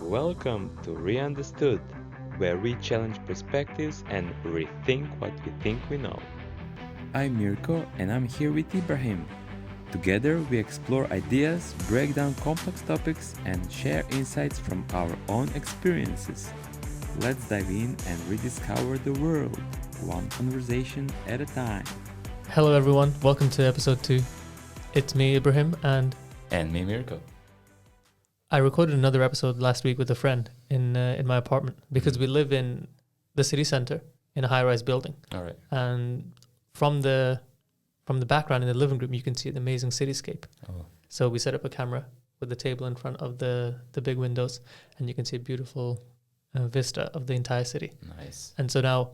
welcome to Reunderstood, where we challenge perspectives and rethink what we think we know. I'm Mirko and I'm here with Ibrahim. Together we explore ideas, break down complex topics, and share insights from our own experiences. Let's dive in and rediscover the world, one conversation at a time. Hello everyone, welcome to episode 2. It's me, Ibrahim, and me, Mirko. I recorded another episode last week with a friend in my apartment because we live in the city center in a high-rise building. All right. And from the background in the living room, you can see the amazing cityscape. Oh. So we set up a camera with the table in front of the big windows, and you can see a beautiful vista of the entire city. Nice. And so now,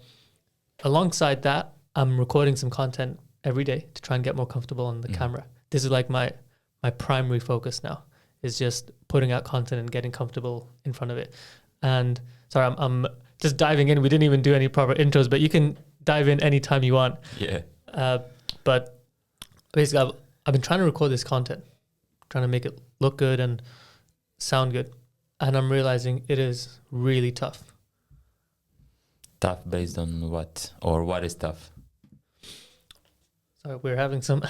alongside that, I'm recording some content every day to try and get more comfortable on the camera. This is like my primary focus now, is just putting out content and getting comfortable in front of it. And sorry, I'm just diving in. We didn't even do any proper intros, but you can dive in anytime you want. Yeah. But basically, I've been trying to record this content, trying to make it look good and sound good. And I'm realizing it is really tough. Tough based on what? Or what is tough? Sorry, we're having some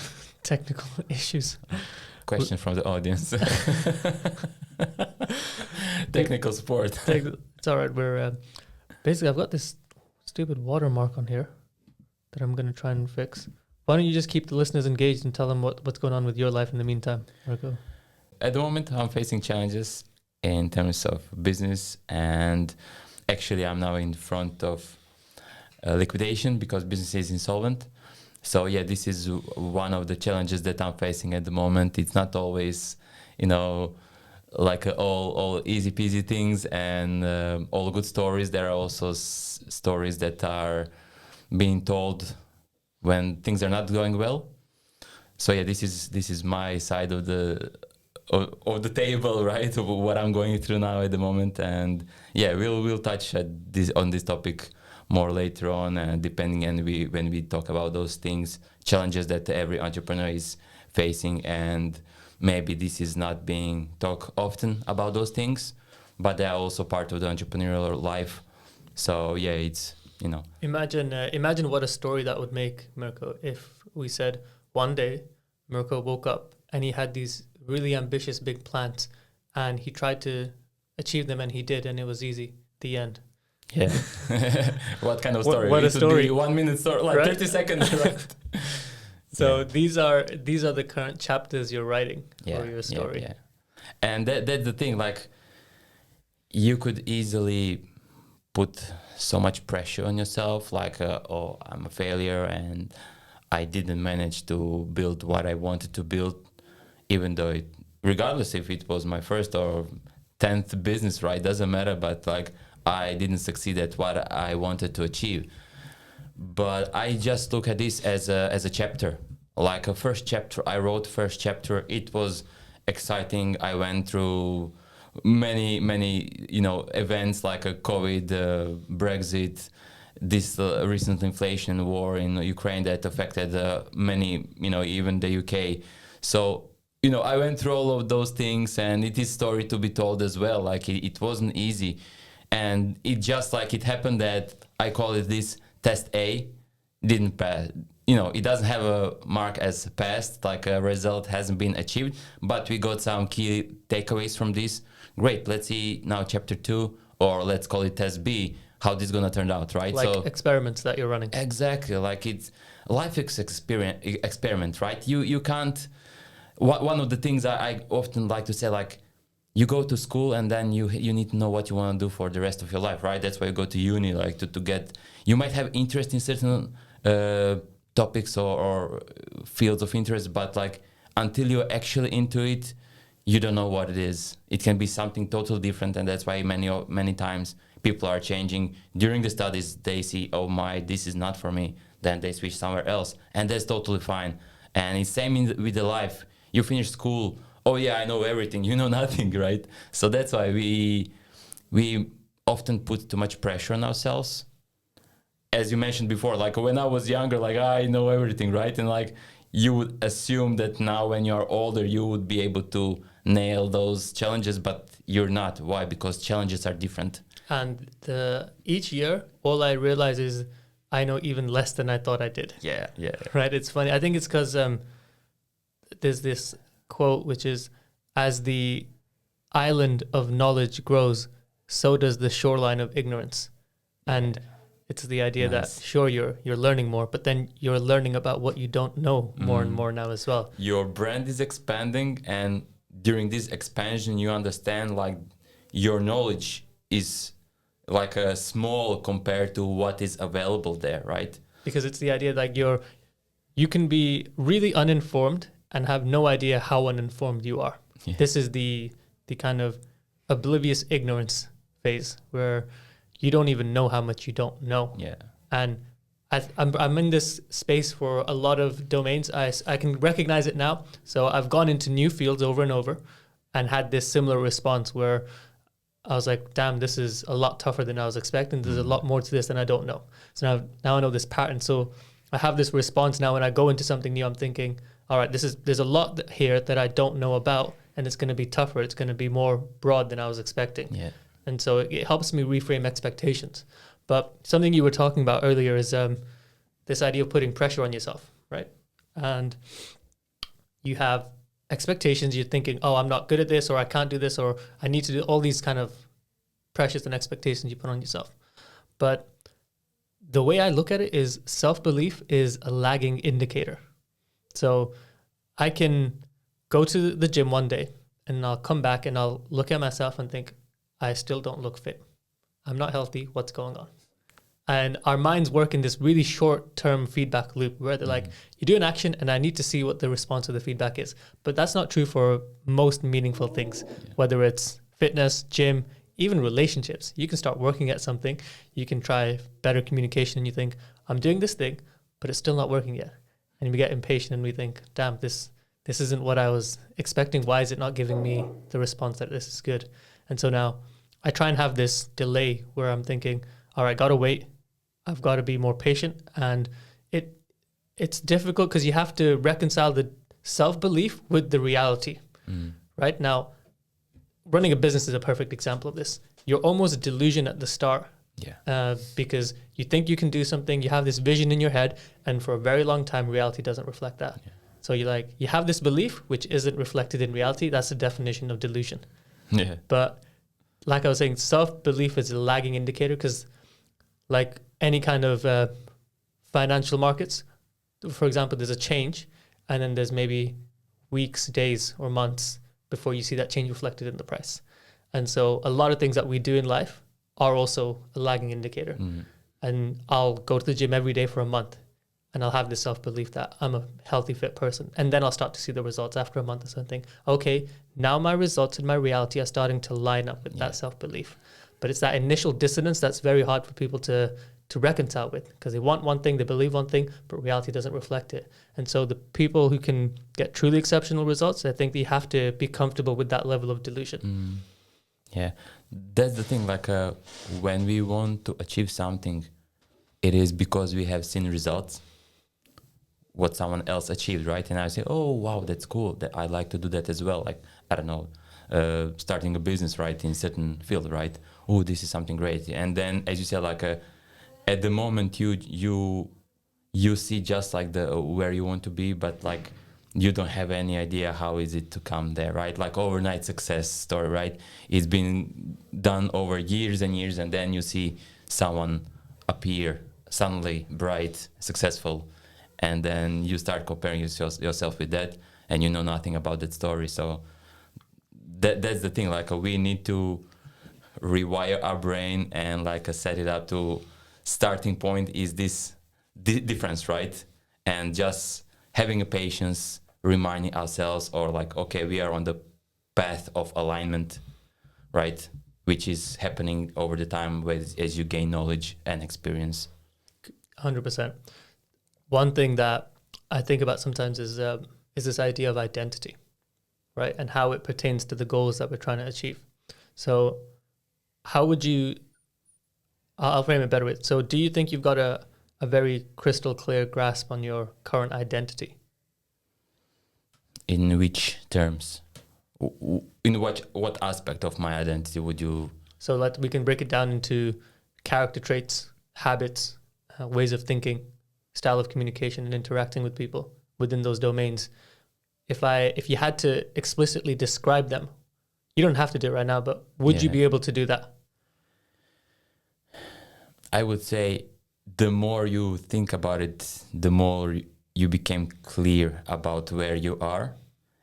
technical issues. Question from the audience. Technical support. It's all right. We're basically, I've got this stupid watermark on here that I'm going to try and fix. Why don't you just keep the listeners engaged and tell them what's going on with your life in the meantime, Mirko? At the moment, I'm facing challenges in terms of business, and actually I'm now in front of liquidation because business is insolvent. So yeah, this is one of the challenges that I'm facing at the moment. It's not always, like all easy peasy things and all good stories. There are also stories that are being told when things are not going well. So yeah, this is my side of the table, right? Of what I'm going through now at the moment, and yeah, we'll touch on this topic more later on, depending on when we talk about those things, challenges that every entrepreneur is facing, and maybe this is not being talked often about those things, but they are also part of the entrepreneurial life. So yeah, it's Imagine what a story that would make, Mirko, if we said one day Mirko woke up and he had these really ambitious big plans and he tried to achieve them and he did, and it was easy. The end. Yeah. What kind of story? What a it would story. be 1 minute story, like Right? 30 seconds, right? So Yeah. these are the current chapters you're writing for your story. Yeah. And that's the thing, like, you could easily put so much pressure on yourself, like, oh, I'm a failure and I didn't manage to build what I wanted to build, even though regardless if it was my first or 10th business, right? Doesn't matter, but like, I didn't succeed at what I wanted to achieve. But I just look at this as a chapter, like a first chapter. I wrote first chapter. It was exciting. I went through many events like a COVID, Brexit, this recent inflation war in Ukraine that affected many, even the UK. So I went through all of those things, and it is story to be told as well. Like it wasn't easy. And it just like it happened that I call it this test A didn't pass. It doesn't have a mark as passed, like a result hasn't been achieved, but we got some key takeaways from this. Great, let's see now chapter 2, or let's call it test B, how this is going to turn out, right? Like experiments that you're running. Exactly, like it's life experiment, right? You can't, one of the things I often like to say, like, you go to school and then you need to know what you want to do for the rest of your life, right? That's why you go to uni, like to get, you might have interest in certain topics or fields of interest, but like until you're actually into it, you don't know what it is. It can be something totally different, and that's why many times people are changing. During the studies, they see, oh my, this is not for me. Then they switch somewhere else, and that's totally fine. And it's same with the life. You finish school, oh yeah, I know everything. You know nothing, right? So that's why we often put too much pressure on ourselves. As you mentioned before, like when I was younger, like I know everything, right? And like you would assume that now when you're older, you would be able to nail those challenges, but you're not. Why? Because challenges are different. And each year, all I realize is I know even less than I thought I did. Yeah. Right? It's funny. I think it's because there's this quote which is, as the island of knowledge grows, so does the shoreline of ignorance. And it's the idea that sure, you're learning more, but then you're learning about what you don't know more and more now as well. Your brand is expanding, and during this expansion you understand like your knowledge is like a small compared to what is available there, right? Because it's the idea like you can be really uninformed and have no idea how uninformed you are. Yeah. This is the kind of oblivious ignorance phase where you don't even know how much you don't know. Yeah. And I'm in this space for a lot of domains. I can recognize it now. So I've gone into new fields over and over and had this similar response where I was like, damn, this is a lot tougher than I was expecting. There's a lot more to this than I don't know. So now I know this pattern. So I have this response now when I go into something new. I'm thinking, all right, there's a lot here that I don't know about, and it's going to be tougher. It's going to be more broad than I was expecting. Yeah. And so it helps me reframe expectations. But something you were talking about earlier is this idea of putting pressure on yourself, right? And you have expectations. You're thinking, oh, I'm not good at this, or I can't do this, or I need to do all these kind of pressures and expectations you put on yourself. But the way I look at it is self-belief is a lagging indicator. So I can go to the gym one day and I'll come back and I'll look at myself and think, I still don't look fit. I'm not healthy. What's going on? And our minds work in this really short-term feedback loop where they're like, you do an action and I need to see what the response of the feedback is. But that's not true for most meaningful things, whether it's fitness, gym, even relationships. You can start working at something. You can try better communication and you think, I'm doing this thing, but it's still not working yet. And we get impatient and we think, damn, this isn't what I was expecting. Why is it not giving me the response that this is good? And so now I try and have this delay where I'm thinking, all right, got to wait. I've got to be more patient. And it's difficult because you have to reconcile the self-belief with the reality. Right? Now, running a business is a perfect example of this. You're almost a delusion at the start. Because you think you can do something, you have this vision in your head, and for a very long time, reality doesn't reflect that. So you have this belief, which isn't reflected in reality. That's the definition of delusion. But like I was saying, self-belief is a lagging indicator because like any kind of financial markets, for example, there's a change and then there's maybe weeks, days, or months before you see that change reflected in the price. And so a lot of things that we do in life are also a lagging indicator. And I'll go to the gym every day for a month and I'll have this self-belief that I'm a healthy, fit person. And then I'll start to see the results after a month or something. Okay, now my results and my reality are starting to line up with that self-belief. But it's that initial dissonance that's very hard for people to reconcile with because they want one thing, they believe one thing, but reality doesn't reflect it. And so the people who can get truly exceptional results, I think they have to be comfortable with that level of delusion. Yeah, that's the thing. Like when we want to achieve something, it is because we have seen results, what someone else achieved, right? And I say, oh, wow, that's cool. That I'd like to do that as well. Like, I don't know, starting a business, right, in certain field, right? Oh, this is something great. And then, as you said, like at the moment you see just like the where you want to be, but like you don't have any idea how is it to come there, right? Like overnight success story, right? It's been done over years and years, and then you see someone appear suddenly bright, successful, and then you start comparing yourself with that, and you know nothing about that story. So that's the thing. Like we need to rewire our brain and like set it up to starting point is this difference, right? And just having a patience, reminding ourselves, or like, okay, we are on the path of alignment, right? Which is happening over the time as you gain knowledge and experience. 100%. One thing that I think about sometimes is this idea of identity, right? And how it pertains to the goals that we're trying to achieve. So how would you, I'll frame it better with, so do you think you've got a very crystal clear grasp on your current identity? In which terms? in what aspect of my identity would you? So we can break it down into character traits, habits, ways of thinking, style of communication and interacting with people within those domains. If you had to explicitly describe them, you don't have to do it right now, but would you be able to do that? I would say the more you think about it, the more you became clear about where you are.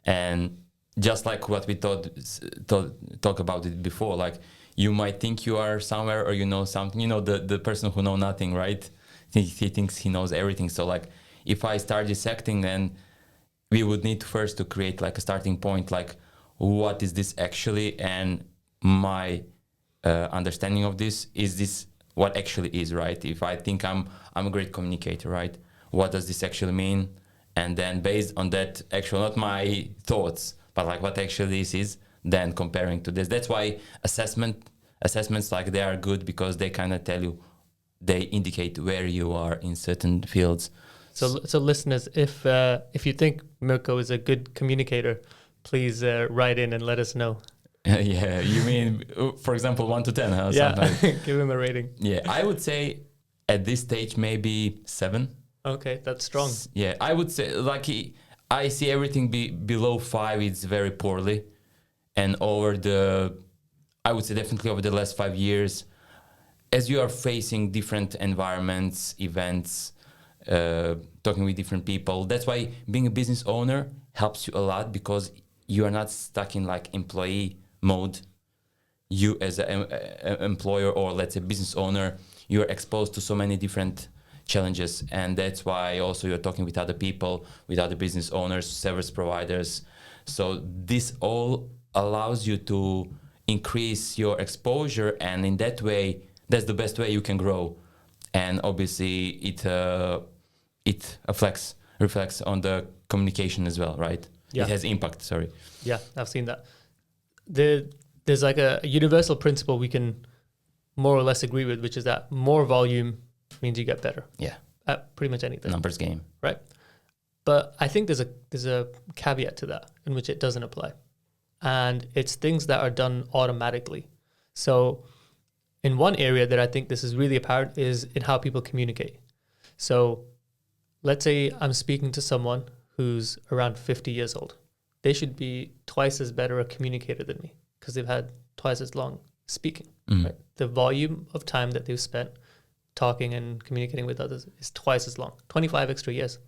And just like what we talk about it before, like you might think you are somewhere or you know something, you know, the person who know nothing, right? He thinks he knows everything. So like if I start dissecting, then we would need first to create like a starting point, like what is this actually? And my understanding of this, is this what actually is, right? If I think I'm a great communicator, right? What does this actually mean? And then based on that actual, not my thoughts, but like what actually this is, then comparing to this. That's why assessments like they are good, because they kind of tell you, they indicate where you are in certain fields. So listeners, if you think Mirko is a good communicator, please write in and let us know. Yeah, you mean, for example, 1 to 10, huh? Yeah, give him a rating. Yeah, I would say at this stage, maybe 7. Okay, that's strong. Yeah, I would say, like, I see everything below 5, it's very poorly. And I would say definitely over the last 5 years, as you are facing different environments, events, talking with different people, that's why being a business owner helps you a lot, because you are not stuck in like employee mode. You as an employer, or let's say business owner, you're exposed to so many different challenges, and that's why also you're talking with other people, with other business owners, service providers. So this all allows you to increase your exposure, and in that way, that's the best way you can grow. And obviously it reflects on the communication as well, right? Yeah. It has impact, sorry. Yeah, I've seen that. There's like a universal principle we can more or less agree with, which is that more volume means you get better. Yeah. At pretty much anything. Numbers game. Right. But I think there's a caveat to that in which it doesn't apply. And it's things that are done automatically. So in one area that I think this is really apparent is in how people communicate. So let's say I'm speaking to someone who's around 50 years old. They should be twice as better a communicator than me, because they've had twice as long speaking. Right? The volume of time that they've spent talking and communicating with others is twice as long, 25 extra years.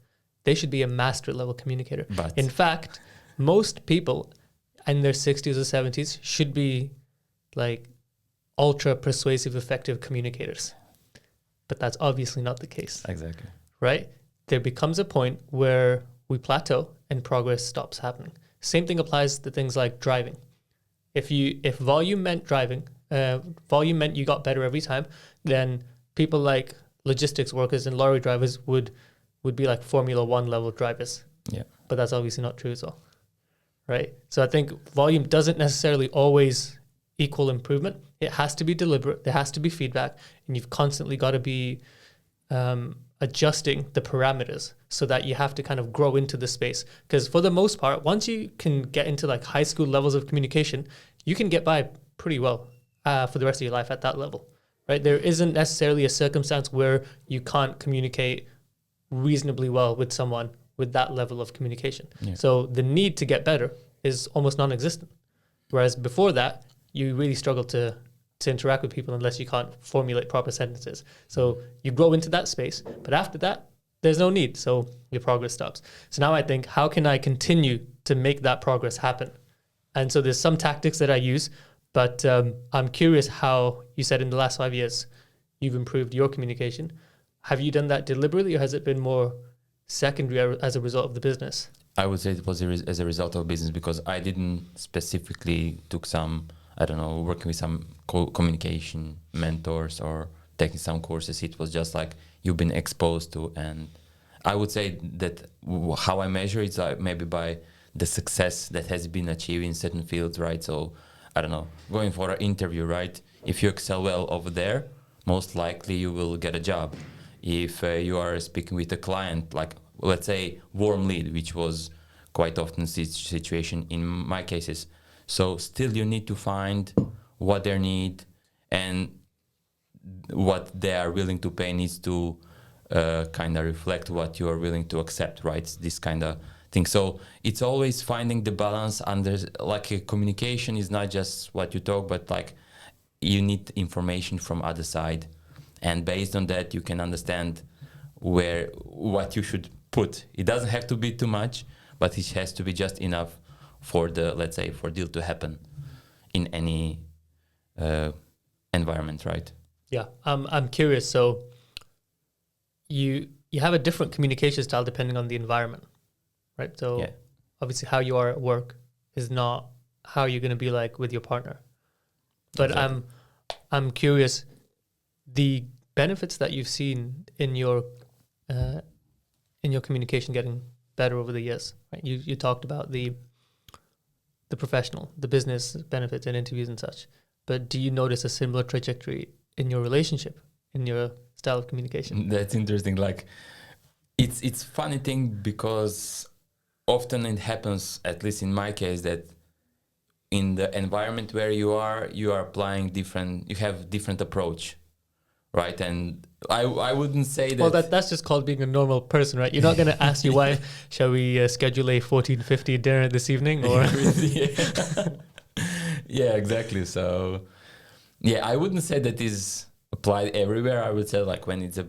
They should be a master level communicator. But in fact, most people in their 60s or 70s should be like ultra persuasive, effective communicators. But that's obviously not the case. Exactly. Right? There becomes a point where we plateau and progress stops happening. Same thing applies to things like driving. If volume meant driving, volume meant you got better every time, then people like logistics workers and lorry drivers would be like Formula 1 level drivers. Yeah. But that's obviously not true as well. Right? So I think volume doesn't necessarily always equal improvement. It has to be deliberate. There has to be feedback, and you've constantly got to be adjusting the parameters so that you have to kind of grow into the space. Because for the most part, once you can get into like high school levels of communication, you can get by pretty well for the rest of your life at that level, right? There isn't necessarily a circumstance where you can't communicate reasonably well with someone with that level of communication. Yeah. So the need to get better is almost non-existent. Whereas before that, you really struggle to interact with people unless you can't formulate proper sentences. So you grow into that space, but after that, there's no need. So your progress stops. So now I think, how can I continue to make that progress happen? And so there's some tactics that I use, but I'm curious how you said in the last 5 years, you've improved your communication. Have you done that deliberately, or has it been more secondary as a result of the business? I would say it was as a result of business, because I didn't specifically took some, I don't know, working with some communication mentors or taking some courses. It was just like you've been exposed to. And I would say that how I measure it is maybe by the success that has been achieved in certain fields, right? So, I don't know, going for an interview, right? If you excel well over there, most likely you will get a job. If you are speaking with a client, like, let's say, warm lead, which was quite often the situation in my cases. So still you need to find what they need, and what they are willing to pay needs to kind of reflect what you are willing to accept, right? This kind of thing. So it's always finding the balance under, like, a communication is not just what you talk, but like you need information from other side, and based on that you can understand what you should put. It doesn't have to be too much, but it has to be just enough for the, let's say, for deal to happen in any environment, right? Yeah, I'm curious. So you have a different communication style depending on the environment, right? So Yeah. obviously how you are at work is not how you're going to be like with your partner. But Exactly. I'm curious, the benefits that you've seen in your communication getting better over the years, right? You talked about the professional, the business benefits and interviews and such. But do you notice a similar trajectory in your relationship, in your style of communication? That's interesting. Like, it's funny thing, because often it happens, at least in my case, that in the environment where you are applying you have different approach, right? And I wouldn't say that. Well, that's just called being a normal person, right? You're not going to ask your wife, shall we schedule a 14:50 dinner this evening? Or Yeah, exactly. So, yeah, I wouldn't say that is applied everywhere. I would say, like, when it's a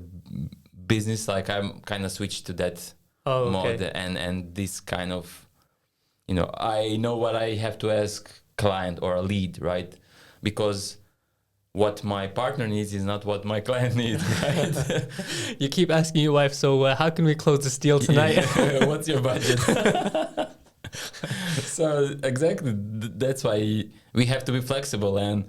business, like, I'm kind of switched to that mode, and this kind of, I know what I have to ask client or a lead, right? Because what my partner needs is not what my client needs, right? you keep asking your wife, so how can we close this deal tonight? Yeah. What's your budget? So exactly, that's why we have to be flexible. And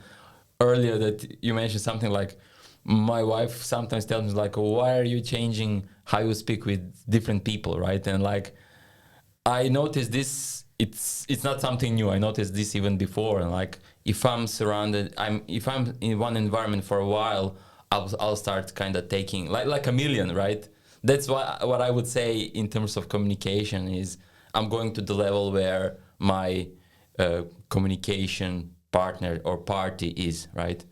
earlier that you mentioned something like, my wife sometimes tells me, like, why are you changing how you speak with different people, right? And like, I noticed this, it's not something new. I noticed this even before. And like, if I'm in one environment for a while, I'll start kind of taking like a chameleon, right? That's what I would say in terms of communication is, I'm going to the level where my communication partner or party is, right?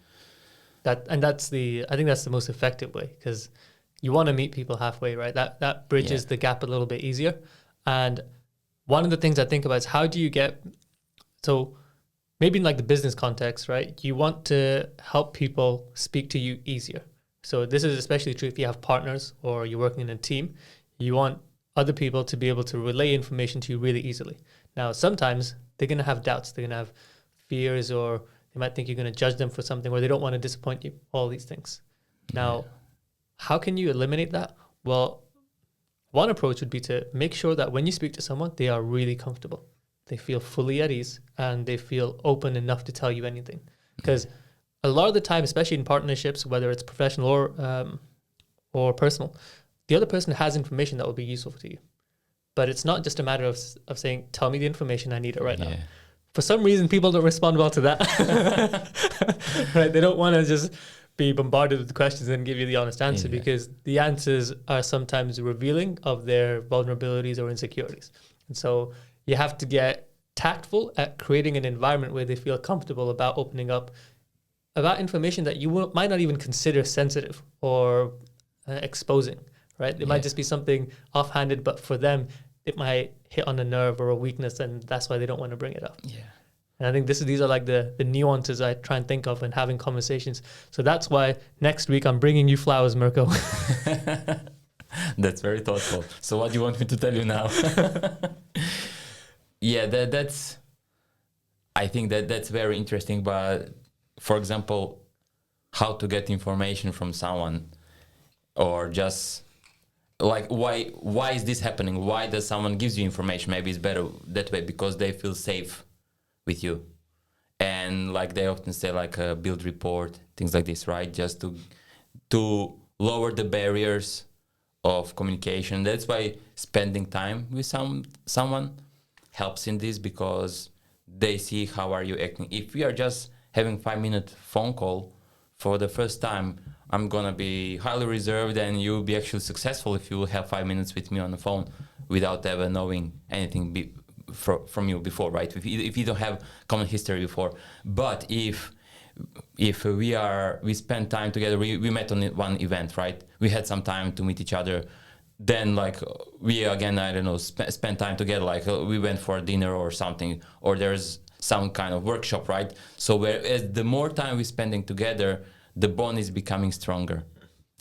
I think that's the most effective way, because you want to meet people halfway, right? That bridges the gap a little bit easier. And one of the things I think about is, how do you so maybe in like the business context, right? You want to help people speak to you easier. So this is especially true if you have partners or you're working in a team. You want other people to be able to relay information to you really easily. Now, sometimes they're going to have doubts. They're going to have fears, or they might think you're going to judge them for something, or they don't want to disappoint you, all these things. Now, how can you eliminate that? Well, one approach would be to make sure that when you speak to someone, they are really comfortable. They feel fully at ease, and they feel open enough to tell you anything. Because a lot of the time, especially in partnerships, whether it's professional or personal, the other person has information that will be useful to you. But it's not just a matter of saying, tell me the information, I need it right now. For some reason, people don't respond well to that. Right? They don't want to just be bombarded with questions and give you the honest answer, because the answers are sometimes revealing of their vulnerabilities or insecurities. And so you have to get tactful at creating an environment where they feel comfortable about opening up about information that you might not even consider sensitive or exposing, right? It might just be something offhanded, but for them, it might hit on a nerve or a weakness, and that's why they don't want to bring it up. Yeah. And I think these are like the nuances I try and think of when having conversations. So that's why next week I'm bringing you flowers, Mirko. That's very thoughtful. So what do you want me to tell you now? Yeah, that's. I think that's very interesting. But for example, how to get information from someone, or just like why is this happening? Why does someone gives you information? Maybe it's better that way because they feel safe with you, and like they often say, like build rapport, things like this, right? Just to lower the barriers of communication. That's why spending time with someone helps in this, because they see how are you acting. If we are just having 5-minute phone call for the first time, I'm gonna be highly reserved, and you'll be actually successful if you will have 5 minutes with me on the phone without ever knowing anything from you before, right? If you don't have common history before, but if we spend time together, we met on one event, right? We had some time to meet each other. Then like we again, I don't know, spend time together, like we went for a dinner or something, or there's some kind of workshop, right? So whereas the more time we're spending together, the bond is becoming stronger.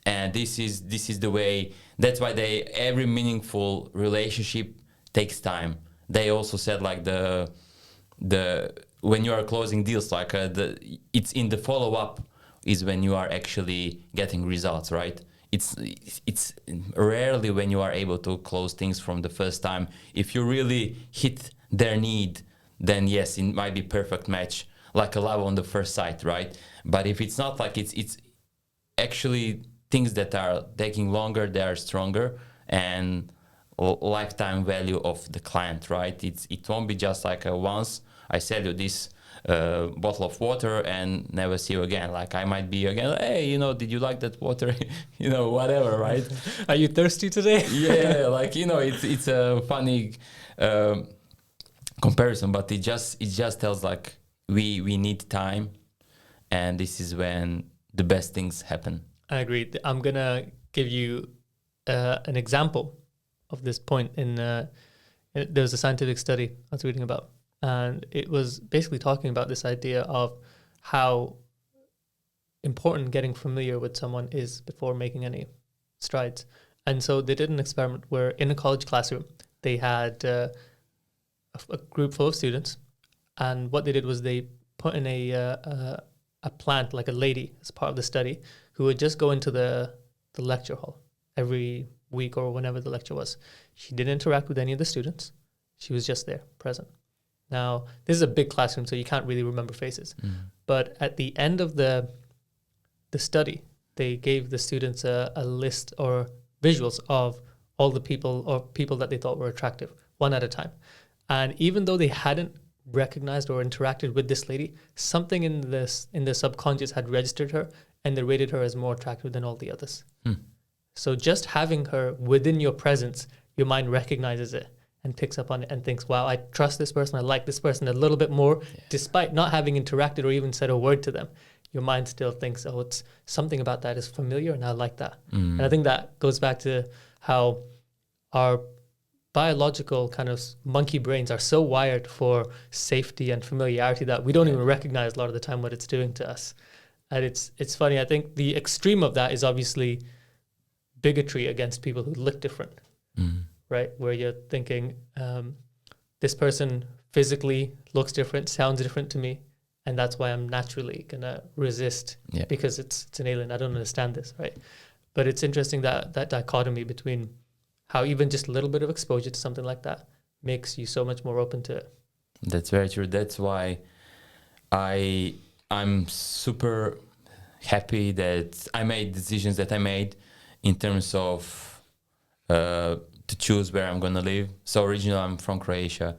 And this is the way, that's why every meaningful relationship takes time. They also said like the when you are closing deals, like it's in the follow-up is when you are actually getting results, right? It's rarely when you are able to close things from the first time. If you really hit their need, then yes, it might be perfect match, like a love on the first sight, right? But if it's not, like it's actually things that are taking longer, they are stronger, and lifetime value of the client, right? It won't be just like a once I sell you this bottle of water and never see you again. Like I might be again, hey, did you like that water? Whatever, right? Are you thirsty today? Yeah, like it's a funny comparison, but it just tells like we need time, and this is when the best things happen. I agree. I'm gonna give you an example of this point. There was a scientific study I was reading about, and it was basically talking about this idea of how important getting familiar with someone is before making any strides. And so they did an experiment where in a college classroom, they had a group full of students, and what they did was they put in a plant, like a lady, as part of the study, who would just go into the lecture hall every week or whenever the lecture was. She didn't interact with any of the students. She was just there, present. Now, this is a big classroom, so you can't really remember faces. But at the end of the study, they gave the students a list or visuals of all the people or people that they thought were attractive, one at a time. And even though they hadn't recognized or interacted with this lady, something in the subconscious had registered her, and they rated her as more attractive than all the others. So just having her within your presence, your mind recognizes it and picks up on it and thinks, wow, I trust this person, I like this person a little bit more, despite not having interacted or even said a word to them. Your mind still thinks, oh, it's something about that is familiar and I like that. And I think that goes back to how our biological kind of monkey brains are so wired for safety and familiarity that we don't even recognize a lot of the time what it's doing to us. And it's funny. I think the extreme of that is obviously bigotry against people who look different, right? Where you're thinking, this person physically looks different, sounds different to me, and that's why I'm naturally gonna resist because it's an alien. I don't understand this, right? But it's interesting that dichotomy between how even just a little bit of exposure to something like that makes you so much more open to it. That's very true. That's why I'm super happy that I made decisions that I made in terms of to choose where I'm going to live. So originally I'm from Croatia,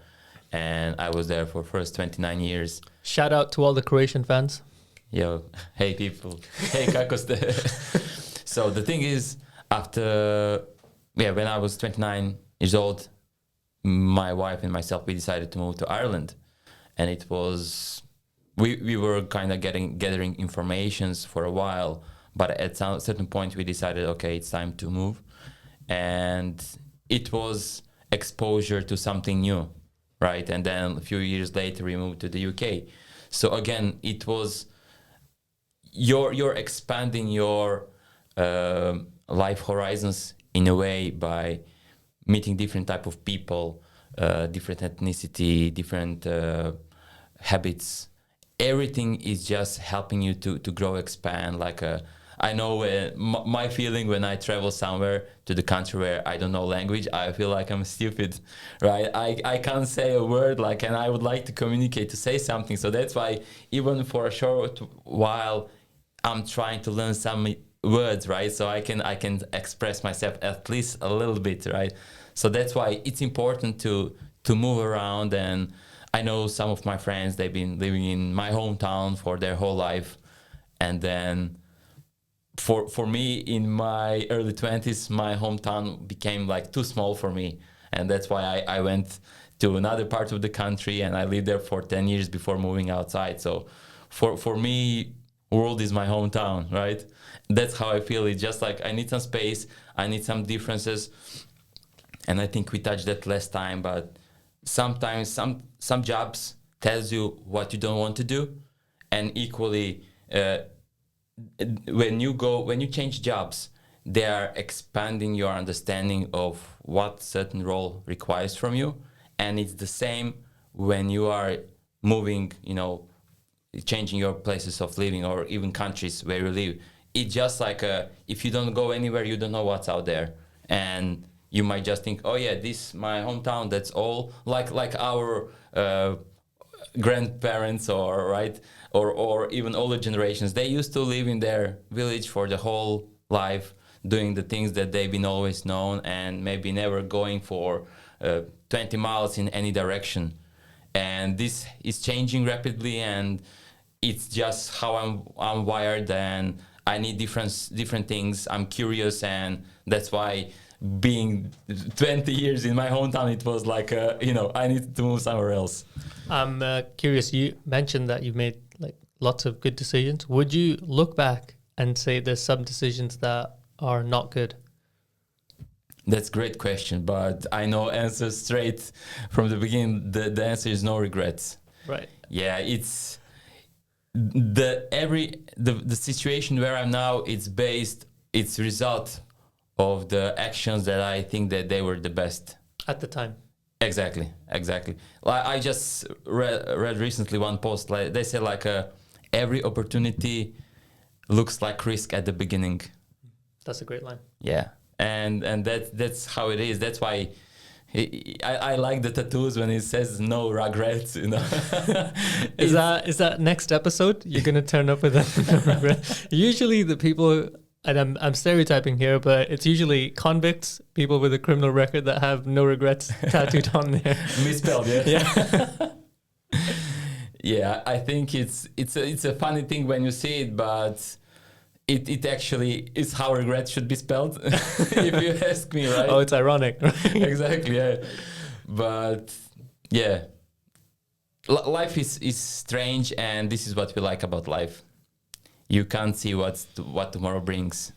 and I was there for first 29 years. Shout out to all the Croatian fans. Yo, hey people. Hey, kako ste? So the thing is, when I was 29 years old, my wife and myself, we decided to move to Ireland. And it was, we were kind of gathering informations for a while, but at some certain point we decided, okay, it's time to move. And it was exposure to something new, right? And then a few years later we moved to the UK. So again, it was, you're expanding your life horizons in a way by meeting different type of people, different ethnicity, different habits. Everything is just helping you to grow, expand. I know my feeling when I travel somewhere to the country where I don't know language, I feel like I'm stupid, right? I can't say a word, and I would like to communicate, to say something. So that's why even for a short while, I'm trying to learn some words, right? So I can express myself at least a little bit, right? So that's why it's important to move around. And I know some of my friends, they've been living in my hometown for their whole life, and then for me in my early 20s, my hometown became too small for me, and that's why I went to another part of the country, and I lived there for 10 years before moving outside. So for me, world is my hometown, right? That's how I feel. It's just like I need some space, I need some differences, and I think we touched that last time. But sometimes some jobs tells you what you don't want to do, and equally when you change jobs, they are expanding your understanding of what certain role requires from you. And it's the same when you are moving, changing your places of living or even countries where you live. It's just like if you don't go anywhere, you don't know what's out there. And you might just think, oh yeah, this is my hometown, that's all. Like our grandparents or even older generations, they used to live in their village for the whole life, doing the things that they've been always known, and maybe never going for 20 miles in any direction. And this is changing rapidly, and it's just how I'm wired, and I need different things. I'm curious, and that's why being 20 years in my hometown, it was like I need to move somewhere else. I'm curious. You mentioned that you've made like lots of good decisions. Would you look back and say there's some decisions that are not good? That's a great question, but I know answer straight from the beginning. The answer is no regrets. Right. Yeah, it's the situation where I'm now. It's result of the actions that I think that they were the best At the time. Exactly. Like I just read recently one post. Like they said, every opportunity looks like risk at the beginning. That's a great line. Yeah, and that's how it is. That's why I like the tattoos when it says no regrets. Is that next episode? You're gonna turn up with a no regret. Usually the people, and I'm stereotyping here, but it's usually convicts, people with a criminal record that have no regrets tattooed on there. Misspelled, yeah. Yeah. Yeah, I think it's a funny thing when you see it, but it actually is how regret should be spelled, if you ask me, right? Oh, it's ironic. Exactly, yeah. But yeah, life is strange, and this is what we like about life. You can't see what tomorrow brings.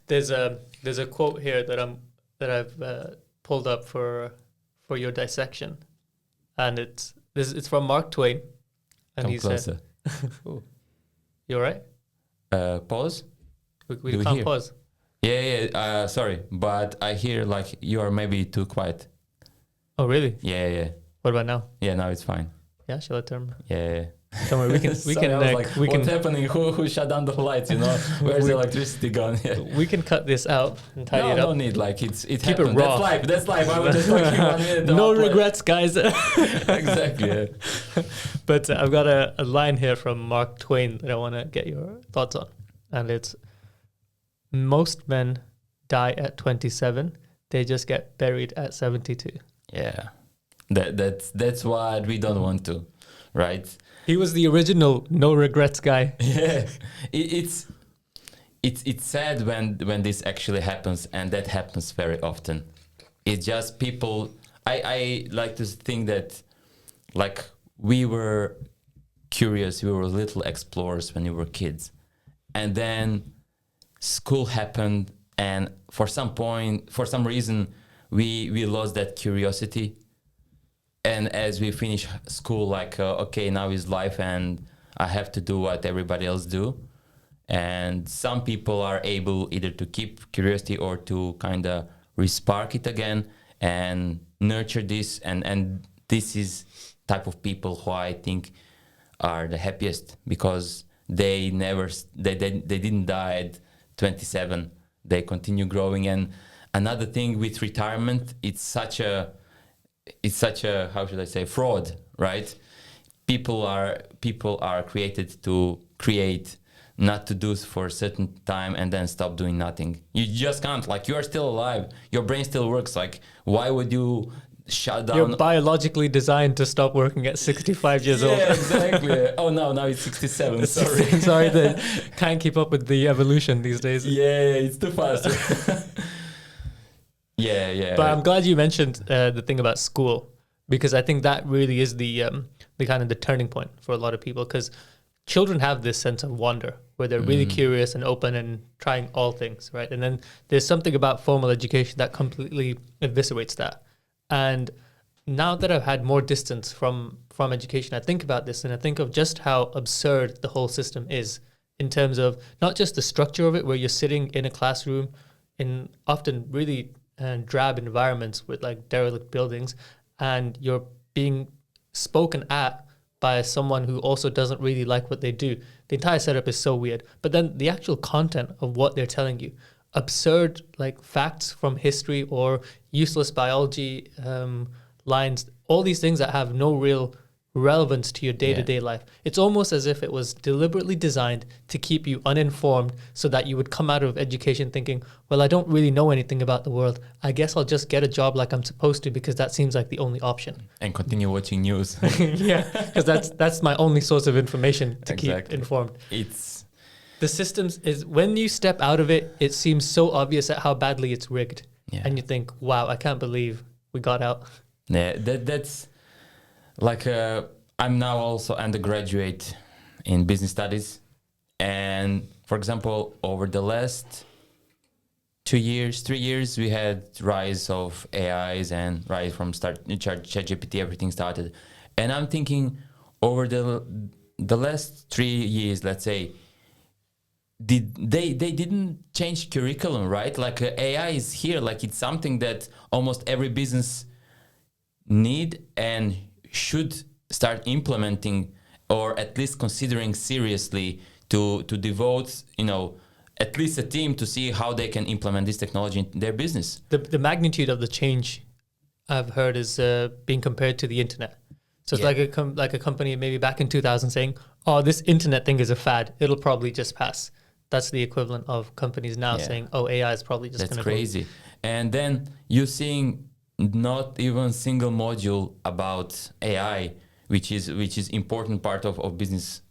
There's a quote here that I've pulled up for your dissection, and it's from Mark Twain, and Come he closer. said, "You all right? Pause. We Do we can't hear? pause." Yeah. Sorry, but I hear like you are maybe too quiet. Oh, really? Yeah. What about now? Yeah, now it's fine. Yeah, shall I turn? Yeah. Don't worry, we Sorry, can I was like, we can what's happening? Who shut down the lights? Where's the electricity gone? Yeah. we can cut this out and tidy it No up. need. Like it Keep happened. it raw. That's life. I was just talking 1 minute. No regrets, guys. Exactly. Yeah. But I've got a line here from Mark Twain that I want to get your thoughts on, and it's: most men die at 27; they just get buried at 72. Yeah. That's what we don't want to, right? He was the original no regrets guy. Yeah, it's sad when this actually happens, and that happens very often. It's just people. I like to think that, like, we were curious, we were little explorers when we were kids, and then school happened, and for some reason, we lost that curiosity. And as we finish school, okay, now is life, and I have to do what everybody else do. And some people are able either to keep curiosity or to kind of respark it again and nurture this. And this is type of people who I think are the happiest, because they didn't die at 27. They continue growing. And another thing with retirement, it's such a how should I say, fraud, right? People are created to create, not to do for a certain time and then stop doing nothing. You just can't. Like, you are still alive, your brain still works. Like, why would you shut down? You're biologically designed to stop working at 65 years old. Yeah, exactly. Oh no, now it's 67. Sorry. Sorry, they can't keep up with the evolution these days. Yeah, it's too fast. Yeah. But I'm glad you mentioned the thing about school, because I think that really is the kind of the turning point for a lot of people, because children have this sense of wonder where they're really curious and open and trying all things, right? And then there's something about formal education that completely eviscerates that. And now that I've had more distance from education, I think about this and I think of just how absurd the whole system is in terms of not just the structure of it, where you're sitting in a classroom in often really drab environments with like derelict buildings, and you're being spoken at by someone who also doesn't really like what they do. The entire setup is so weird. But then the actual content of what they're telling you, absurd like facts from history or useless biology lines, all these things that have no real relevance to your day-to-day life. It's almost as if it was deliberately designed to keep you uninformed so that you would come out of education thinking, well, I don't really know anything about the world. I guess I'll just get a job like I'm supposed to because that seems like the only option. And continue watching news. Yeah, because that's my only source of information to keep informed. It's the systems is when you step out of it, it seems so obvious at how badly it's rigged. Yeah. And you think, wow, I can't believe we got out. Yeah, that's like I'm now also undergraduate in business studies, and for example, over the last 3 years, we had rise of AIs and rise from ChatGPT, everything started, and I'm thinking over the last 3 years, let's say, they didn't change curriculum, right? Like AI is here, like it's something that almost every business need and should start implementing, or at least considering seriously to devote, at least a team to see how they can implement this technology in their business. The magnitude of the change I've heard is being compared to the internet. So it's like a company maybe back in 2000 saying, oh, this internet thing is a fad. It'll probably just pass. That's the equivalent of companies now saying, oh, AI is probably just going to That's crazy. And then you're seeing not even single module about AI, which is important part of business,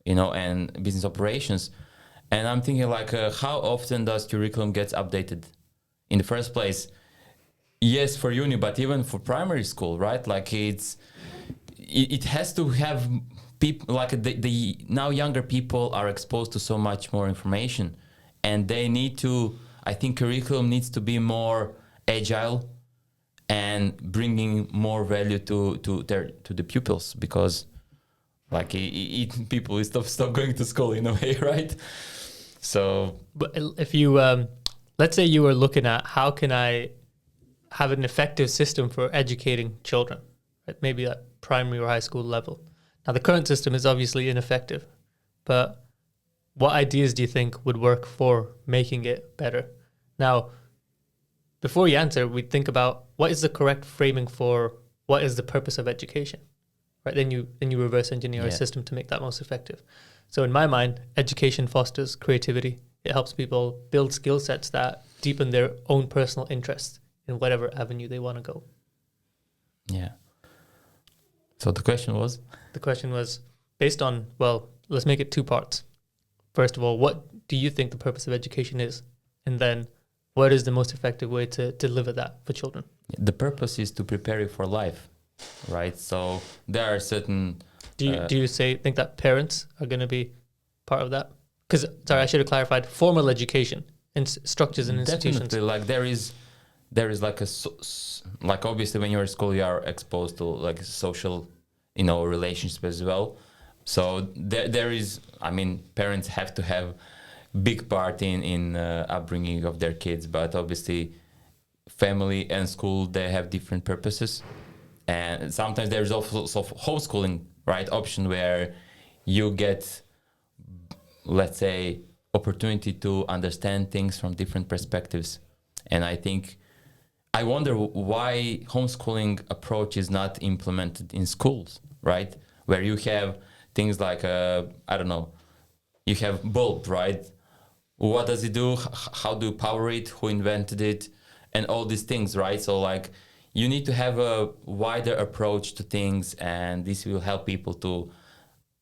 and business operations. And I'm thinking like, how often does curriculum gets updated in the first place? Yes, for uni, but even for primary school, right? Like it has to have people, like the now younger people are exposed to so much more information, and they need to, I think curriculum needs to be more agile and bringing more value to the pupils, because like people stop going to school in a way, right? So, but if you let's say you were looking at how can I have an effective system for educating children, right? Maybe at primary or high school level. Now the current system is obviously ineffective, but what ideas do you think would work for making it better? Now, before you answer, we think about what is the correct framing for what is the purpose of education, right? Then you reverse engineer a system to make that most effective. So in my mind, education fosters creativity. It helps people build skill sets that deepen their own personal interests in whatever avenue they want to go. Yeah. So the question was? The question was based on, well, let's make it two parts. First of all, what do you think the purpose of education is? And then what is the most effective way to deliver that for children? The purpose is to prepare you for life, right? So there are certain... Do you think that parents are going to be part of that? Because, sorry, I should have clarified, formal education and structures and institutions. Definitely, like there is like like obviously when you're at school, you are exposed to like social, relationships as well. So there is, I mean, parents have to have big part in upbringing of their kids, but obviously family and school, they have different purposes. And sometimes there's also homeschooling, right, option where you get, let's say, opportunity to understand things from different perspectives. And I wonder why homeschooling approach is not implemented in schools, right? Where you have things like, you have bulb, right? What does it do? How do you power it? Who invented it? And all these things, right? So like you need to have a wider approach to things, and this will help people to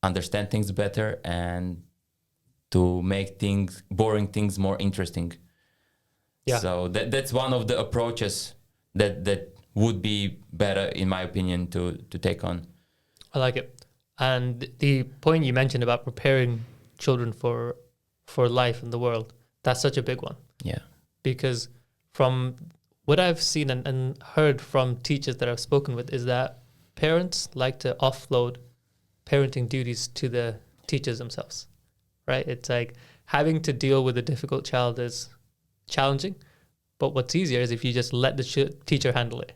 understand things better and to make boring things more interesting. Yeah. So that's one of the approaches that would be better, in my opinion, to take on. I like it. And the point you mentioned about preparing children for life in the world, that's such a big one. Yeah. Because from what I've seen and heard from teachers that I've spoken with is that parents like to offload parenting duties to the teachers themselves, right? It's like having to deal with a difficult child is challenging, but what's easier is if you just let the teacher handle it.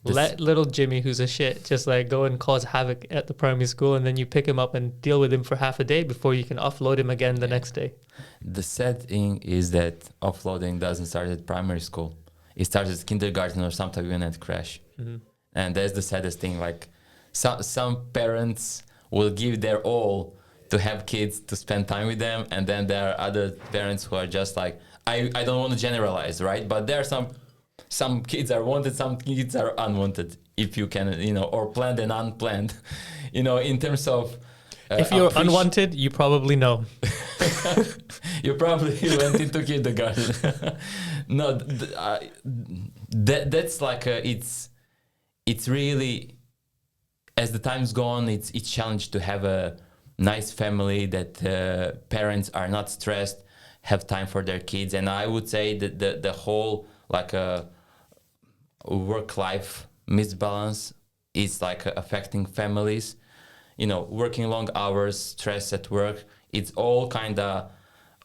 Let little Jimmy, who's a shit, just like go and cause havoc at the primary school, and then you pick him up and deal with him for half a day before you can offload him again the next day. The sad thing is that offloading doesn't start at primary school. It starts at kindergarten or sometimes even at crash. Mm-hmm. And that's the saddest thing. Like some parents will give their all to have kids, to spend time with them, and then there are other parents who are just like, I don't want to generalize, right? But there are some kids are wanted, some kids are unwanted, if you can, or planned and unplanned, in terms of... if you're unwanted, you probably know. You probably went into kindergarten. No, that's like, it's really, as the times go on, it's challenge to have a nice family that parents are not stressed, have time for their kids. And I would say that the whole like work-life misbalance is like affecting families. Working long hours, stress at work, it's all kind of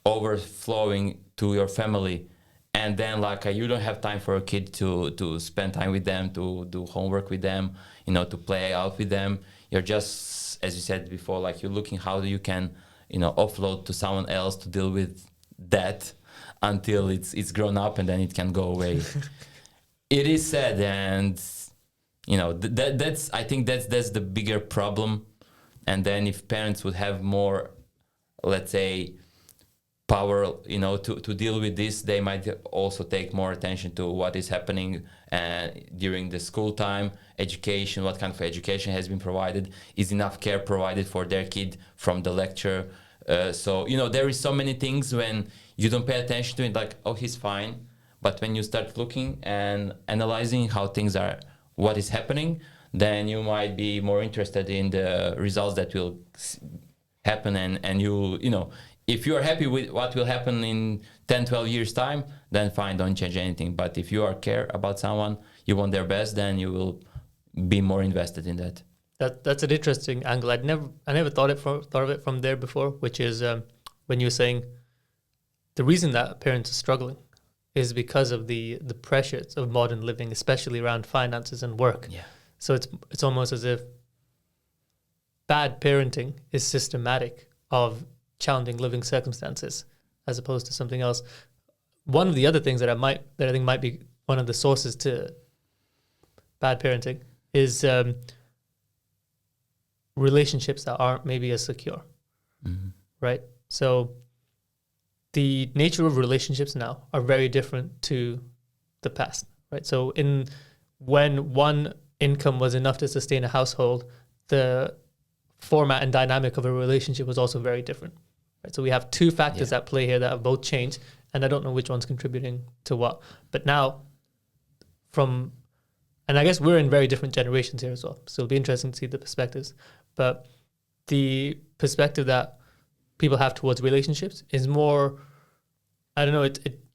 overflowing to your family. And then like you don't have time for a kid to spend time with them, to do homework with them, to play out with them. You're just, as you said before, like you're looking how you can, offload to someone else to deal with that until it's grown up and then it can go away. It is sad, and that's I think that's the bigger problem. And then if parents would have more, let's say, power, to deal with this, they might also take more attention to what is happening during the school time, education, what kind of education has been provided, is enough care provided for their kid from the lecture. So there is so many things when you don't pay attention to it, like, oh, he's fine. But when you start looking and analyzing how things are, what is happening, then you might be more interested in the results that will happen. And if you are happy with what will happen in 10, 12 years time, then fine, don't change anything. But if you are care about someone, you want their best, then you will be more invested in that. That's an interesting angle. I never thought of it from there before, which is when you were saying the reason that parents are struggling is because of the pressures of modern living, especially around finances and work. Yeah. So it's almost as if bad parenting is systematic of challenging living circumstances as opposed to something else. One of the other things that I think might be one of the sources to bad parenting is relationships that aren't maybe as secure, right? So the nature of relationships now are very different to the past, right? So when one income was enough to sustain a household, the format and dynamic of a relationship was also very different, right? So we have two factors at play here that have both changed, and I don't know which one's contributing to what. But now, and I guess we're in very different generations here as well, so it'll be interesting to see the perspectives. But the perspective that people have towards relationships is more, I don't know,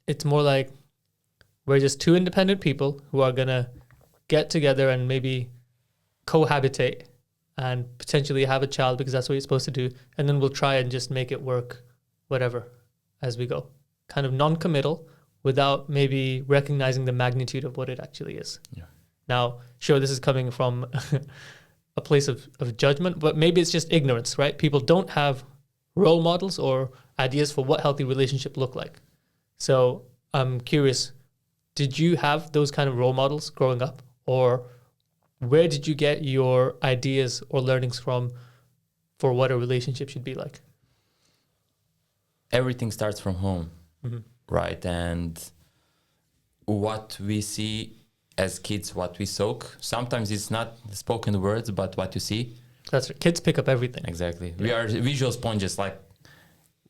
it's more like we're just two independent people who are going to get together and maybe cohabitate and potentially have a child because that's what you're supposed to do. And then we'll try and just make it work, whatever, as we go. Kind of non-committal without maybe recognizing the magnitude of what it actually is. Yeah. Now, sure, this is coming from a place of judgment, but maybe it's just ignorance, right? People don't have role models or ideas for what healthy relationships look like. So I'm curious, did you have those kind of role models growing up? Or where did you get your ideas or learnings from for what a relationship should be like? Everything starts from home, right? And what we see as kids, what we soak, sometimes it's not spoken words, but what you see. That's right. Kids pick up everything. Exactly. Yeah. We are visual sponges. Like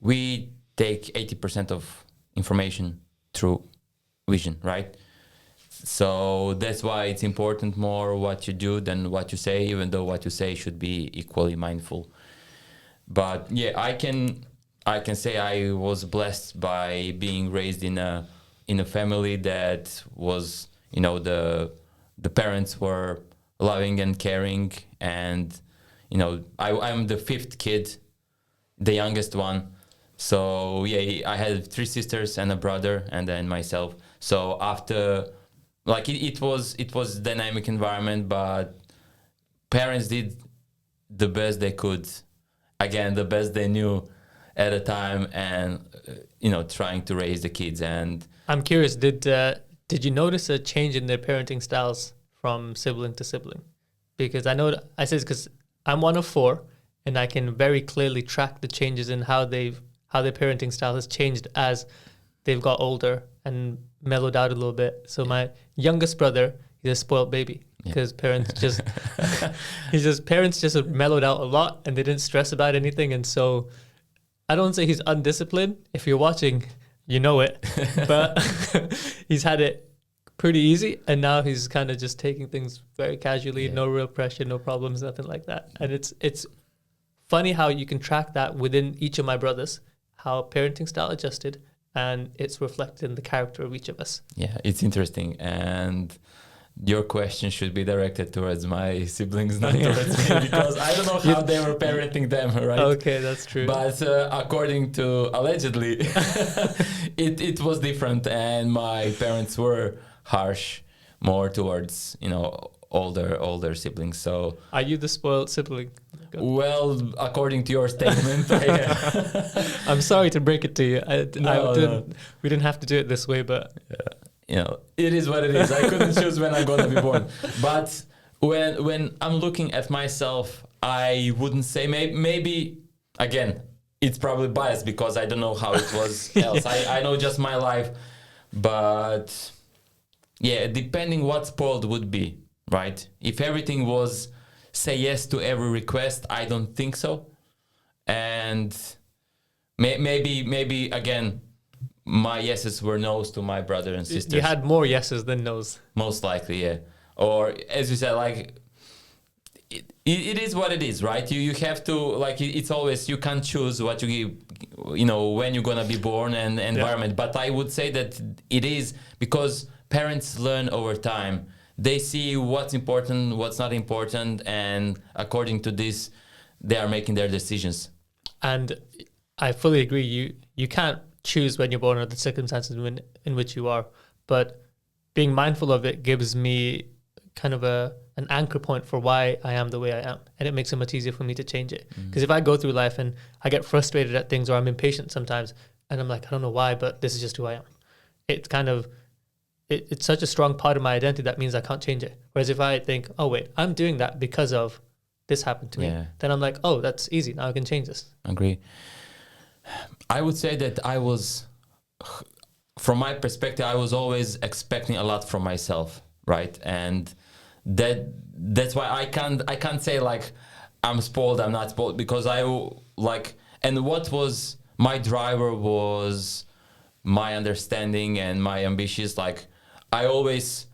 we take 80% of information through vision, right? So that's why it's important more what you do than what you say, even though what you say should be equally mindful. But yeah, I can say I was blessed by being raised in a family that was, the parents were loving and caring, and I'm the fifth kid, the youngest one. So yeah, I had three sisters and a brother, and then myself. So after, like, it was dynamic environment, but parents did the best they could, again the best they knew at a time, and trying to raise the kids. And I'm curious, did you notice a change in their parenting styles from sibling to sibling? Because I say this because I'm one of four, and I can very clearly track the changes in how their parenting style has changed as they've got older and mellowed out a little bit. So my youngest brother, he's a spoiled baby because parents just mellowed out a lot, and they didn't stress about anything. And so I don't say he's undisciplined. If you're watching, you know it, but he's had it pretty easy, and now he's kind of just taking things very casually, no real pressure, no problems, nothing like that. And it's funny how you can track that within each of my brothers, how parenting style adjusted, and it's reflected in the character of each of us. Yeah, it's interesting. And your question should be directed towards my siblings, not towards me, because I don't know how they were parenting them, right? Okay, that's true. But according to allegedly, it was different, and my parents were harsh more towards older siblings. So are you the spoiled sibling? Well, according to your statement, I'm sorry to break it to you. No. We didn't have to do it this way, but it is what it is. I couldn't choose when I'm gonna be born. But when I'm looking at myself, I wouldn't say, maybe again, it's probably biased because I don't know how it was else. I know just my life, but yeah, depending what spoiled would be, right? If everything was say yes to every request, I don't think so. And maybe again, my yeses were no's to my brother and sisters. You had more yeses than no's. Most likely, yeah. Or as you said, like, it is what it is, right? You have to, like, it's always, you can't choose what you give, when you're gonna be born and environment. But I would say that it is because parents learn over time. They see what's important, what's not important, and according to this, they are making their decisions. And I fully agree. You can't choose when you're born or the circumstances in which you are, but being mindful of it gives me kind of an anchor point for why I am the way I am, and it makes it much easier for me to change it. Because if I go through life and I get frustrated at things, or I'm impatient sometimes, and I'm like, I don't know why, but this is just who I am. It's kind of it's such a strong part of my identity that means I can't change it. Whereas if I think, oh wait, I'm doing that because of this happened to me, then I'm like, oh, that's easy. Now I can change this. Agree. I would say that from my perspective, I was always expecting a lot from myself, right? And that's why I can't say like I'm spoiled, I'm not spoiled, because and what was my driver was my understanding and my ambitions. Like, I always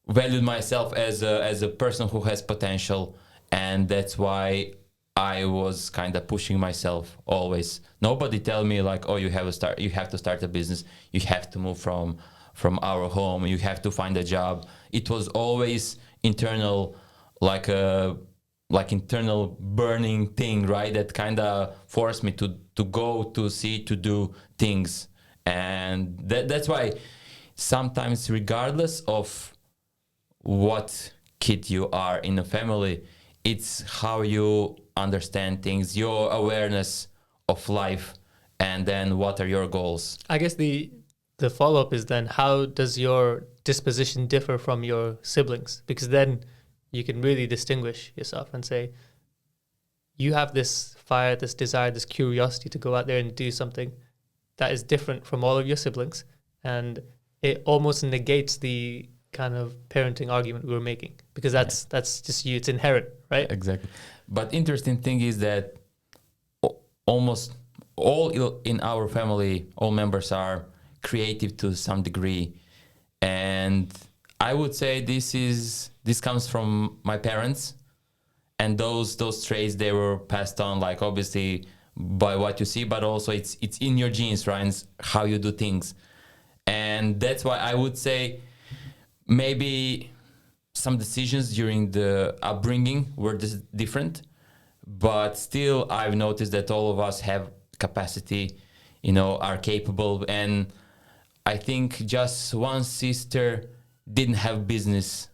valued myself as a person who has potential, and that's why I was kind of pushing myself always. Nobody tell me like, oh, you have to start a business, you have to move from our home, you have to find a job. It was always internal, like internal burning thing, right? That kind of forced me to go, to see, to do things. And that's why sometimes, regardless of what kid you are in a family, it's how you understand things, your awareness of life, and then what are your goals. I guess the follow-up is then, how does your disposition differ from your siblings? Because then you can really distinguish yourself and say, you have this fire, this desire, this curiosity to go out there and do something that is different from all of your siblings, and it almost negates the kind of parenting argument we were making, because that's just you, it's inherent, right? Exactly. But interesting thing is that almost all in our family, all members are creative to some degree, and I would say this comes from my parents, and those traits, they were passed on, like obviously by what you see, but also it's in your genes, right? It's how you do things. And that's why I would say maybe some decisions during the upbringing were different, but still I've noticed that all of us have capacity, are capable. And I think just one sister didn't have business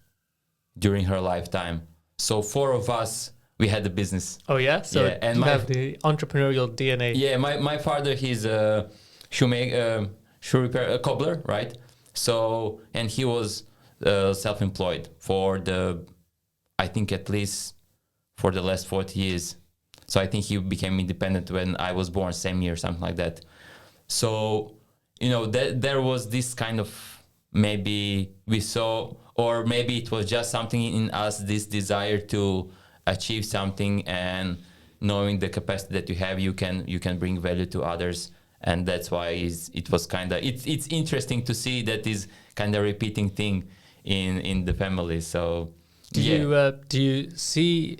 during her lifetime. So 4 of us, we had a business. Oh yeah? So yeah, and you have the entrepreneurial DNA. Yeah, my father, he's a shoe repair, a cobbler, right? So, and he was self-employed I think at least for the last 40 years. So I think he became independent when I was born, same year, something like that. So, there was this kind of, maybe we saw, or maybe it was just something in us, this desire to achieve something, and knowing the capacity that you have, you can bring value to others. And that's why it was kind of, it's interesting to see that is kind of repeating thing in the family. So do you see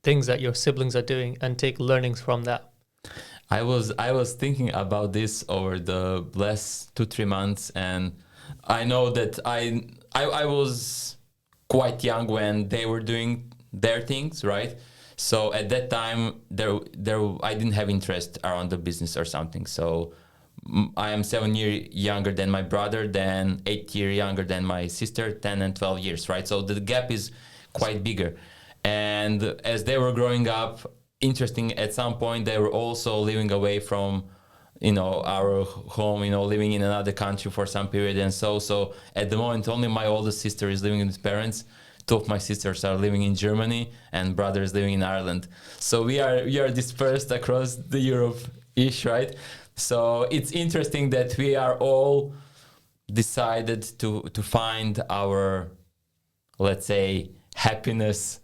things that your siblings are doing and take learnings from that? I was thinking about this over the last 2-3 months, and I know that I was quite young when they were doing their things, right? So at that time, I didn't have interest around the business or something. So I am 7 years younger than my brother, then 8 years younger than my sister, 10 and 12 years, right? So the gap is quite bigger. And as they were growing up, interesting, at some point they were also living away from our home, living in another country for some period. And so at the moment, only my oldest sister is living with his parents. 2 of my sisters are living in Germany, and brother is living in Ireland. So we are dispersed across the Europe-ish, right? So it's interesting that we are all decided to find our, let's say, happiness,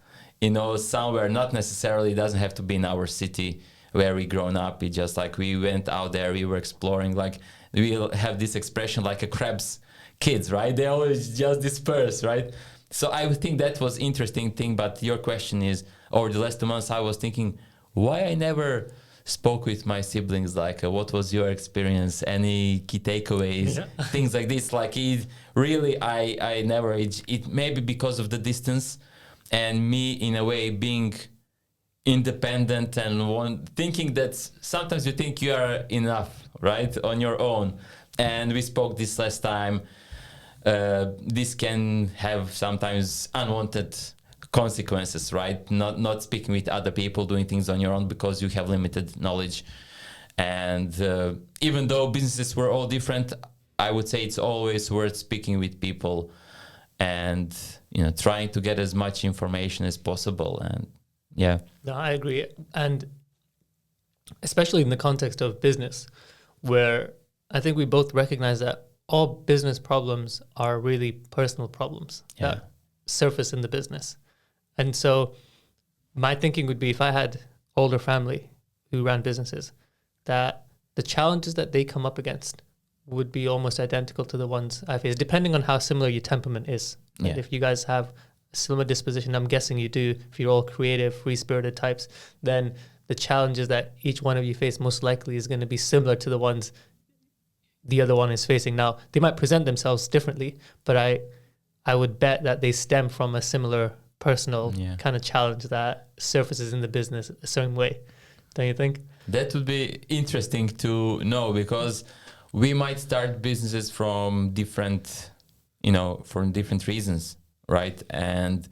somewhere. Not necessarily, it doesn't have to be in our city where we grown up. It's just like we went out there, we were exploring. Like we have this expression, like a crab's kids, right? They always just disperse, right? So I would think that was interesting thing. But your question is, over the last 2 months, I was thinking why I never spoke with my siblings, like what was your experience, any key takeaways, things like this. Like it really, I never, it maybe because of the distance and me in a way being independent and thinking that sometimes you think you are enough, right, on your own. And we spoke this last time. This can have sometimes unwanted consequences, right? Not speaking with other people, doing things on your own because you have limited knowledge. And even though businesses were all different, I would say it's always worth speaking with people and trying to get as much information as possible. And yeah. No, I agree. And especially in the context of business, where I think we both recognize that all business problems are really personal problems that surface in the business. And so my thinking would be, if I had older family who ran businesses, that the challenges that they come up against would be almost identical to the ones I face, depending on how similar your temperament is. Yeah. And if you guys have a similar disposition, I'm guessing you do, if you're all creative, free-spirited types, then the challenges that each one of you face most likely is going to be similar to the ones the other one is facing. Now, they might present themselves differently, but I would bet that they stem from a similar personal kind of challenge that surfaces in the business a certain way. Don't you think? That would be interesting to know, because we might start businesses from different reasons, right? And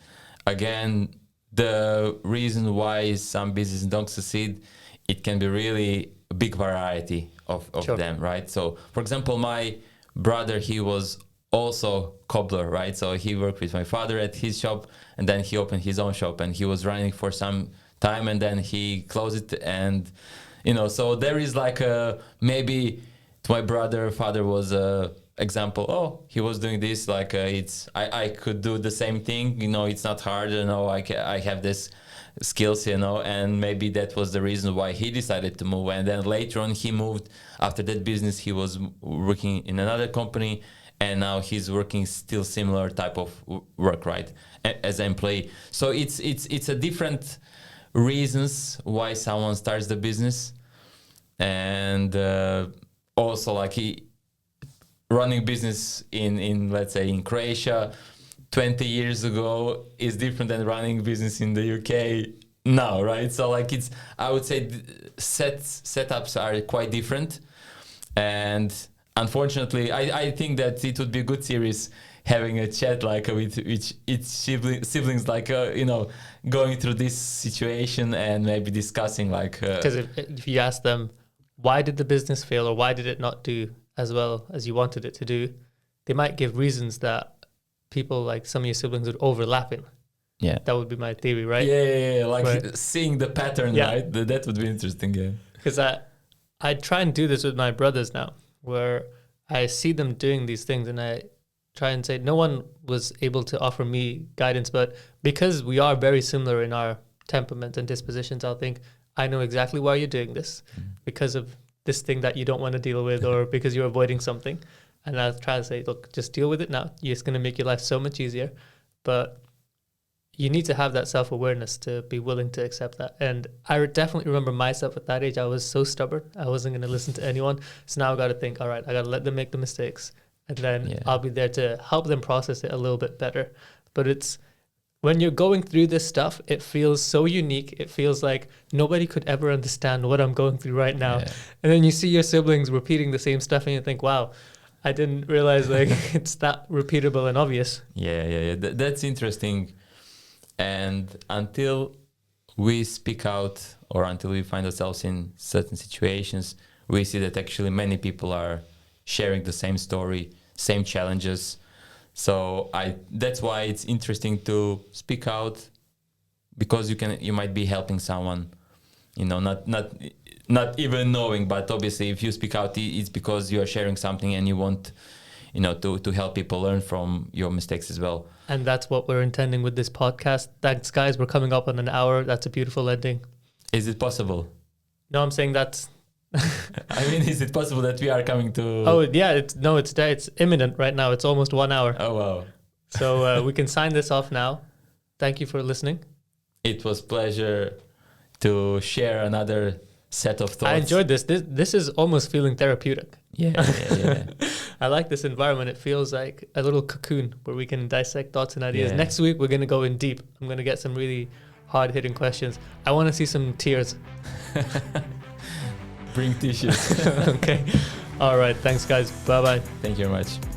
again, the reason why some businesses don't succeed, it can be really a big variety of them, right? So, for example, my brother, he was also cobbler, right? So he worked with my father at his shop, and then he opened his own shop, and he was running for some time, and then he closed it. And so there is like maybe to my brother, father was a example. Oh, he was doing this, like I could do the same thing. It's not hard. I have this skills, and maybe that was the reason why he decided to move. And then later on, he moved. After that business, he was working in another company, and now he's working still similar type of work, right, as an employee. So it's a different reasons why someone starts the business, and also like running business in let's say in Croatia 20 years ago is different than running business in the UK now, right? So like it's, I would say setups are quite different, and unfortunately I think that it would be a good series having a chat like with each siblings like you know, going through this situation and maybe discussing like because if you ask them why did the business fail or why did it not do as well as you wanted it to do, they might give reasons that people like some of your siblings would overlap in. Yeah, that would be my theory, right? Yeah, like right. Seeing the pattern, yeah. Right? That would be interesting, yeah. Because I try and do this with my brothers now, where I see them doing these things and I try and say, no one was able to offer me guidance, but because we are very similar in our temperament and dispositions, I'll think, I know exactly why you're doing this, because of this thing that you don't want to deal with, or because you're avoiding something. And I'll try to say, look, just deal with it now. It's going to make your life so much easier. But you need to have that self-awareness to be willing to accept that. And I definitely remember myself at that age, I was so stubborn. I wasn't going to listen to anyone. So now I got to think, all right, I got to let them make the mistakes. And then I'll be there to help them process it a little bit better. But it's, when you're going through this stuff, it feels so unique. It feels like nobody could ever understand what I'm going through right now. Yeah. And then you see your siblings repeating the same stuff and you think, wow, I didn't realize like it's that repeatable and obvious. Yeah. That's interesting. And until we speak out or until we find ourselves in certain situations, we see that actually many people are sharing the same story, same challenges. So that's why it's interesting to speak out, because you might be helping someone, you know, not even knowing, but obviously if you speak out, it's because you are sharing something and you want, you know, to help people learn from your mistakes as well. And that's what we're intending with this podcast. Thanks, guys. We're coming up on an hour. That's a beautiful ending. Is it possible? No, I'm saying that's... I mean, is it possible that we are coming to... Oh, yeah. It's imminent right now. It's almost 1 hour. Oh, wow. So we can sign this off now. Thank you for listening. It was pleasure to share another set of thoughts. I enjoyed this. This is almost feeling therapeutic. Yeah. I like this environment. It feels like a little cocoon where we can dissect thoughts and ideas. Yeah. Next week, we're going to go in deep. I'm going to get some really hard-hitting questions. I want to see some tears. Bring tissues. Okay. All right. Thanks, guys. Bye-bye. Thank you very much.